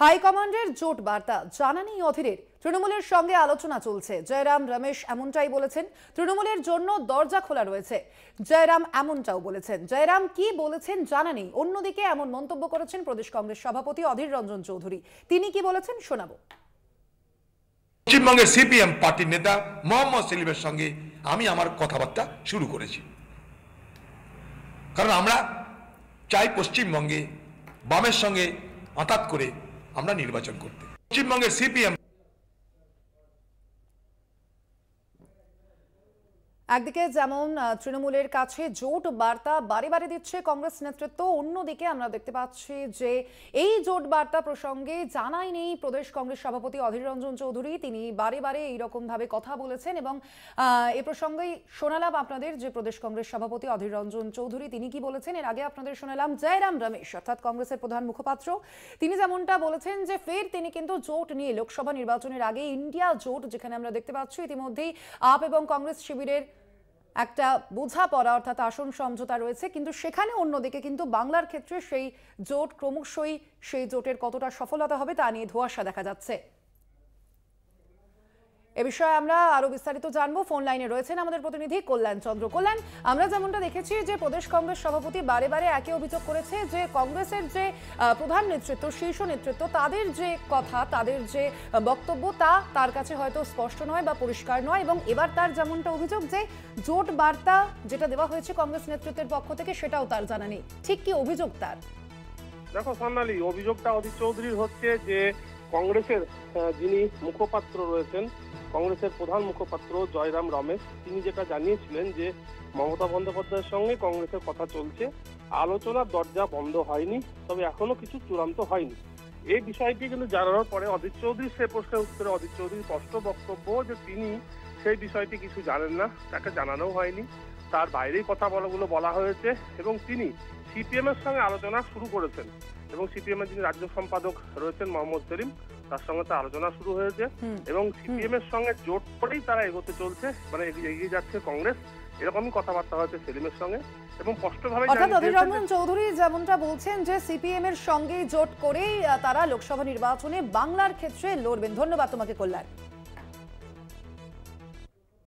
হাইকমান্ডের জোট বার্তা জানা নেই অধীরের। তৃণমূলের সঙ্গে আলোচনা চলছে, জয়রাম রমেশ এমনটাই বলেছেন। তৃণমূলের জন্য দরজা খোলা রয়েছে, জয়রাম এমনটাও বলেছেন। জয়রাম কি বলেছেন জানা নেই। অন্যদিকে এমন মন্তব্য করেছেন প্রদেশ কংগ্রেস সভাপতি অধীর রঞ্জন চৌধুরী। তিনি কি বলেছেন শোনাবো। পশ্চিমবঙ্গের সিপিএম পার্টির নেতা মোহাম্মদ সেলিমের সঙ্গে আমি আমার কথাবার্তা শুরু করেছি, কারণ আমরা চাই পশ্চিমবঙ্গে বামের সঙ্গে আঁতাত করে আমরা নির্বাচন করতে। পশ্চিমবঙ্গের সিপিএম একদিকে যেমন তৃণমূলের কাছে জোট বার্তা বারে বারে দিচ্ছে কংগ্রেস নেতৃত্ব, অন্যদিকে আমরা দেখতে পাচ্ছি যে এই জোট বার্তা প্রসঙ্গে জানাই নেই প্রদেশ কংগ্রেস সভাপতি অধীর রঞ্জন চৌধুরী। তিনি বারে বারে এইরকম ভাবে কথা বলেছেন এবং এ প্রসঙ্গেই শোনালাম আপনাদের যে প্রদেশ কংগ্রেস সভাপতি অধীর রঞ্জন চৌধুরী তিনি কি বলেছেন। এর আগে আপনাদের শোনালাম জয়রাম রমেশ অর্থাৎ কংগ্রেসের প্রধান মুখপাত্র, তিনি যেমনটা বলেছেন যে ফের তিনি কিন্তু জোট নিয়ে লোকসভা নির্বাচনের আগে ইন্ডিয়া জোট, যেখানে আমরা দেখতে পাচ্ছি ইতিমধ্যেই আপ এবং কংগ্রেস শিবিরের একটা বোঝাপড়া অর্থাৎ আসন সমঝোতা রয়েছে, কিন্তু সেখানে অন্যদিকে কিন্তু বাংলার ক্ষেত্রে সেই জোট ক্রমশই সেই জোটের কতটা সফলতা হবে তা নিয়ে ধোঁয়াশা দেখা যাচ্ছে। এ বিষয়ে আমরা আরো বিস্তারিত জানবো। ফোন লাইনে রয়েছেন আমাদের প্রতিনিধি কল্যাণ চন্দ্র। কল্যাণ, আমরা যেমনটা দেখেছি যে প্রদেশ কংগ্রেস সভাপতি বারে বারে একই অভিযোগ করেছে যে কংগ্রেসের যে প্রধান নেতৃত্ব, শীর্ষ নেতৃত্ব, তাদের যে কথা, তাদের যে বক্তব্য তা তার কাছে হয়তো স্পষ্ট নয় বা পরিষ্কার নয়, এবং এবার তার যেমনটা অভিযোগ যে জোট বার্তা যেটা দেওয়া হয়েছে কংগ্রেস নেতৃত্বের পক্ষ থেকে সেটাও তার জানা নেই। ঠিক কি অভিযোগ তার? দেখো সোনালী, অভিযোগটা অধীর চৌধুরীর হচ্ছে যে কংগ্রেসের যিনি মুখপাত্র রয়েছেন, কংগ্রেসের প্রধান মুখপাত্র জয়রাম রমেশ, তিনি যেটা জানিয়েছিলেন যে মমতা বন্দ্যোপাধ্যায়ের সঙ্গে কংগ্রেসের কথা চলছে, আলোচনার দরজা বন্ধ হয়নি, তবে এখনো কিছু চূড়ান্ত হয়নি। এই বিষয়টি কিন্তু জানানোর পরে অধীর চৌধুরী সে প্রশ্নের উত্তরে অধীর চৌধুরীর স্পষ্ট বক্তব্য যে তিনি সেই বিষয়টি কিছু জানেন না, তাকে জানানো হয়নি, তার বাইরেই কথা বলা হয়েছে এবং তিনি সিপিএম এর সঙ্গে আলোচনা শুরু করেছেন এবং সিপিএম এর যিনি রাজ্য সম্পাদক রয়েছেন মোহাম্মদ সেলিম, তার সঙ্গে তার আলোচনা শুরু হয়েছে এবং সিপিএম এর সঙ্গে জোট করেই তারা এগোতে চলছে, মানে এগিয়ে যাচ্ছে কংগ্রেস, এরকমই কথাবার্তা হয়েছে সেলিমের সঙ্গে। এবং স্পষ্টভাবে অধীর রঞ্জন চৌধুরী যেমনটা বলছেন যে সিপিএম এর সঙ্গে জোট করেই তারা লোকসভা নির্বাচনে বাংলার ক্ষেত্রে লড়বেন। ধন্যবাদ তোমাকে কল্যাণ।